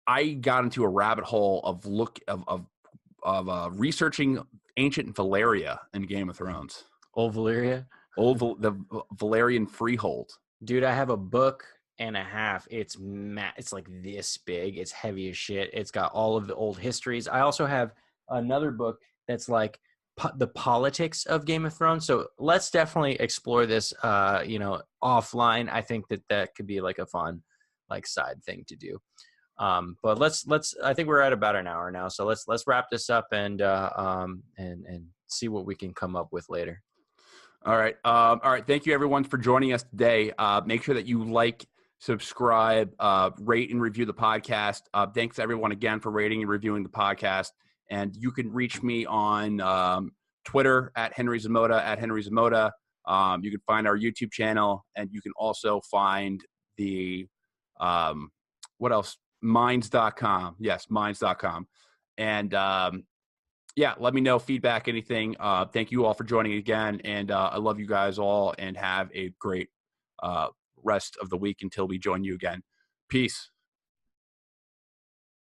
I got into a rabbit hole of researching ancient Valyria in Game of Thrones. Old Valyria? The Valyrian freehold. Dude, I have a book and a half. It's like this big. It's heavy as shit. It's got all of the old histories. I also have another book that's like the politics of Game of Thrones. So let's definitely explore this, offline. I think that could be like a fun, like side thing to do. But let's. I think we're at about an hour now. So let's wrap this up and see what we can come up with later. All right. Thank you everyone for joining us today. Make sure that you like, subscribe, rate and review the podcast. Thanks everyone again for rating and reviewing the podcast. And you can reach me on Twitter at Henry Zamota. You can find our YouTube channel, and you can also find the what else? Minds.com. Yes, Minds.com. And let me know feedback, anything. Thank you all for joining again. And I love you guys all, and have a great rest of the week until we join you again. Peace.